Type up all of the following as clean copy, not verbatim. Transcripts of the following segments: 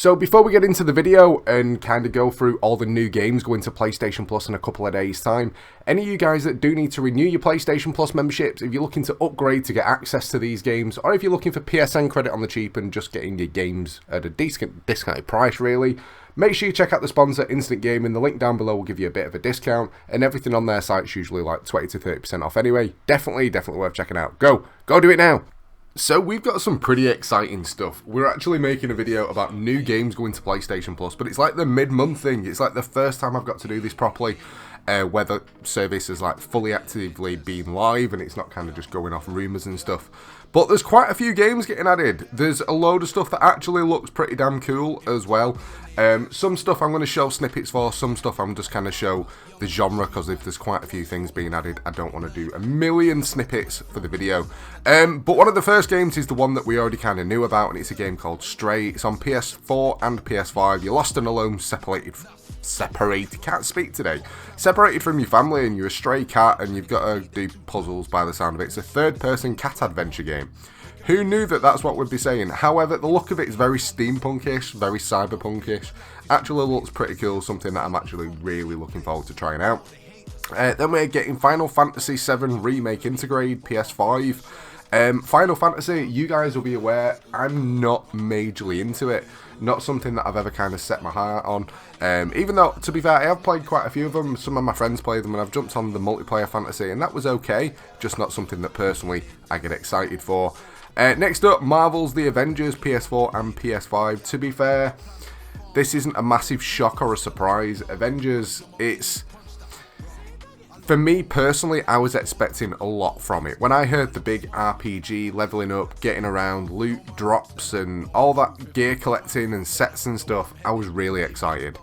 So before we get into the video and kind of go through all the new games going to PlayStation Plus in a couple of days time, any of you guys that do need to renew your PlayStation Plus memberships, if you're looking to upgrade to get access to these games, or if you're looking for PSN credit on the cheap and just getting your games at a discounted price really, make sure you check out the sponsor Instant Gaming. The link down below will give you a bit of a discount, and everything on their site's usually like 20 to 30% off anyway. Definitely worth checking out. Go do it now! So we've got some pretty exciting stuff. We're actually making a video about new games going to PlayStation Plus, but it's like the mid-month thing. It's like the first time I've got to do this properly, where the service is like fully actively being live and it's not kind of just going off rumours and stuff. But there's quite a few games getting added. There's a load of stuff that actually looks pretty damn cool as well. Some stuff I'm going to show snippets for, some stuff I'm just kind of show the genre, because if there's quite a few things being added, I don't want to do a million snippets for the video. But one of the first games is the one that we already kind of knew about, and it's a game called Stray. It's on PS4 and PS5. You're lost and alone, separated, can't speak today. Separated from your family, and you're a stray cat, and you've got to do puzzles by the sound of it. It's a third-person cat adventure game. Who knew that that's what we'd be saying? However, the look of it is very steampunkish, very cyberpunkish. Actually looks pretty cool, something that I'm actually really looking forward to trying out. Then we're getting Final Fantasy VII Remake Integrate PS5. Final Fantasy, you guys will be aware, I'm not majorly into it. Not something that I've ever kind of set my heart on. Even though, to be fair, I have played quite a few of them. Some of my friends play them, and I've jumped on the multiplayer fantasy, and that was okay. Just not something that personally I get excited for. Next up, Marvel's The Avengers, PS4 and PS5. To be fair, this isn't a massive shock or a surprise. Avengers, it's... For me personally, I was expecting a lot from it. When I heard the big RPG, leveling up, getting around, loot drops and all that gear collecting and sets and stuff, I was really excited.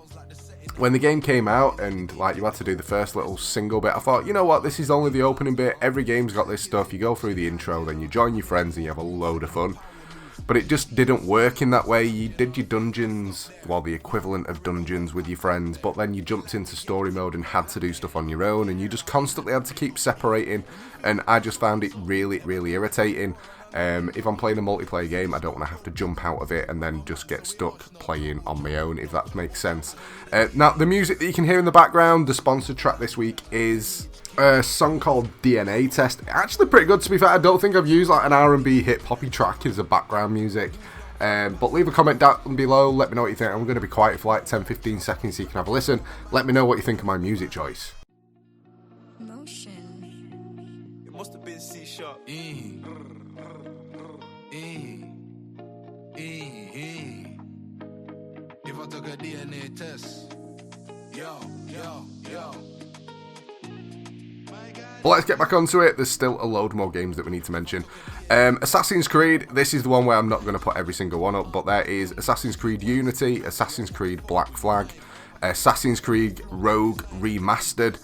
When the game came out and like you had to do the first little single bit, I thought, you know what, this is only the opening bit. Every game's got this stuff. You go through the intro, then you join your friends and you have a load of fun. But it just didn't work in that way. You did your dungeons, well, the equivalent of dungeons with your friends, but then you jumped into story mode and had to do stuff on your own, and you just constantly had to keep separating, and I just found it really irritating. If I'm playing a multiplayer game, I don't want to have to jump out of it and then just get stuck playing on my own, if that makes sense. Now, the music that you can hear in the background, the sponsored track this week is a song called DNA Test. Actually pretty good, to be fair. I don't think I've used like an R&B hip-hoppy track as a background music. But leave a comment down below, let me know what you think. I'm going to be quiet for like 10-15 seconds so you can have a listen. Let me know what you think of my music choice. Motion. It must have been C-sharp. If I took a DNA test, yo. But let's get back onto it. There's still a load more games that we need to mention. Assassin's Creed, this is the one where I'm not going to put every single one up, but there is Assassin's Creed Unity, Assassin's Creed Black Flag, Assassin's Creed Rogue Remastered,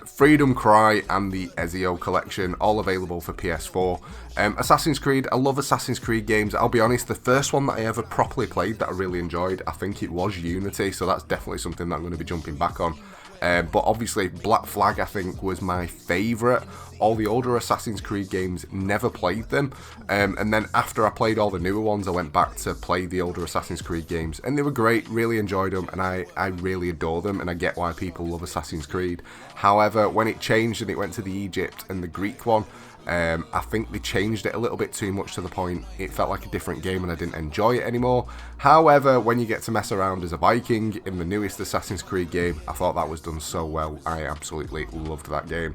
Freedom Cry, and the Ezio Collection, all available for PS4. Assassin's Creed, I love Assassin's Creed games. I'll be honest, the first one that I ever properly played that I really enjoyed, I think it was Unity, so that's definitely something that I'm going to be jumping back on. But obviously Black Flag I think was my favourite. All the older Assassin's Creed games, never played them, and then after I played all the newer ones I went back to play the older Assassin's Creed games, and they were great, really enjoyed them, and I really adore them, and I get why people love Assassin's Creed. However, when it changed and it went to the Egypt and the Greek one, I think they changed it a little bit too much to the point it felt like a different game and I didn't enjoy it anymore. However, when you get to mess around as a Viking in the newest Assassin's Creed game, I thought that was done so well. I absolutely loved that game.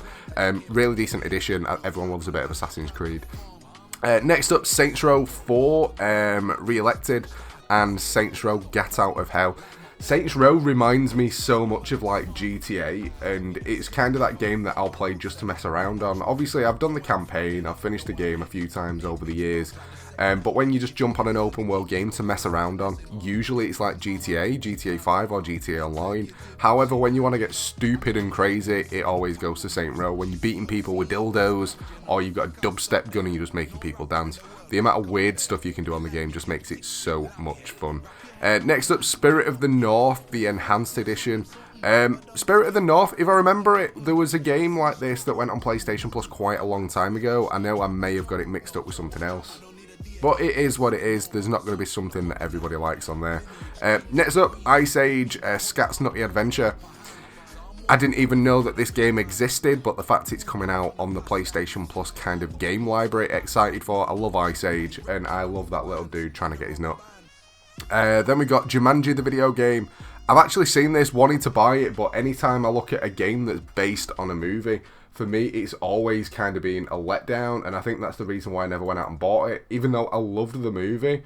Really decent addition. Everyone loves a bit of Assassin's Creed. Next up, Saints Row 4 re-elected, and Saints Row Get Out of Hell. Saints Row reminds me so much of like GTA, and it's kind of that game that I'll play just to mess around on. Obviously I've done the campaign, I've finished the game a few times over the years, but when you just jump on an open world game to mess around on, usually it's like GTA 5 or GTA Online. However, when you want to get stupid and crazy, it always goes to Saints Row. When you're beating people with dildos, or you've got a dubstep gun and you're just making people dance, the amount of weird stuff you can do on the game just makes it so much fun. Next up, Spirit of the North, the Enhanced Edition. Spirit of the North, if I remember it, there was a game like this that went on PlayStation Plus quite a long time ago. I know I may have got it mixed up with something else. But it is what it is. There's not going to be something that everybody likes on there. Next up, Ice Age Scat's Nutty Adventure. I didn't even know that this game existed, but the fact it's coming out on the PlayStation Plus kind of game library, excited for. I love Ice Age, and I love that little dude trying to get his nut. Then we got Jumanji, the video game. I've actually seen this, wanting to buy it, but anytime I look at a game that's based on a movie, for me, it's always kind of been a letdown, and I think that's the reason why I never went out and bought it. Even though I loved the movie,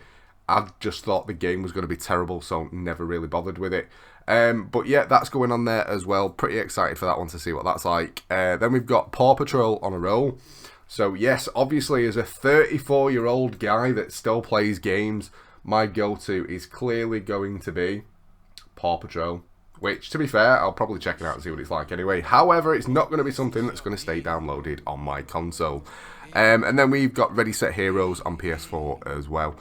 I just thought the game was going to be terrible, so never really bothered with it. But yeah, that's going on there as well. Pretty excited for that one to see what that's like. Then we've got Paw Patrol on a roll. So yes, obviously as a 34-year-old guy that still plays games, my go-to is clearly going to be Paw Patrol. Which, to be fair, I'll probably check it out and see what it's like anyway. However, it's not going to be something that's going to stay downloaded on my console. And then we've got Ready Set Heroes on PS4 as well.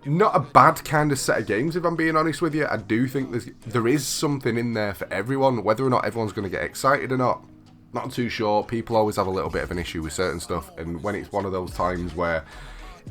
Not a bad kind of set of games, if I'm being honest with you. I do think there is something in there for everyone. Whether or not everyone's going to get excited or not too sure. People always have a little bit of an issue with certain stuff, and when it's one of those times where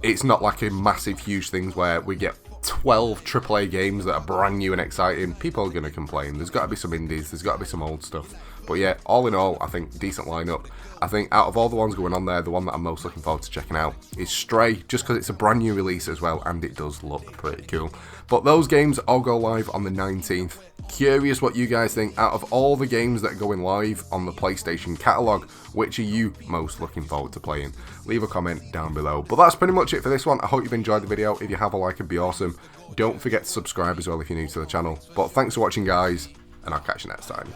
it's not like a massive, huge things where we get 12 AAA games that are brand new and exciting, people are going to complain. There's got to be some indies, there's got to be some old stuff. But yeah, all in all, I think decent lineup. I think out of all the ones going on there, the one that I'm most looking forward to checking out is Stray, just because it's a brand new release as well, and it does look pretty cool. But those games all go live on the 19th. Curious what you guys think. Out of all the games that are going live on the PlayStation catalogue, which are you most looking forward to playing? Leave a comment down below. But that's pretty much it for this one. I hope you've enjoyed the video. If you have, a like would be awesome. Don't forget to subscribe as well if you're new to the channel. But thanks for watching, guys, and I'll catch you next time.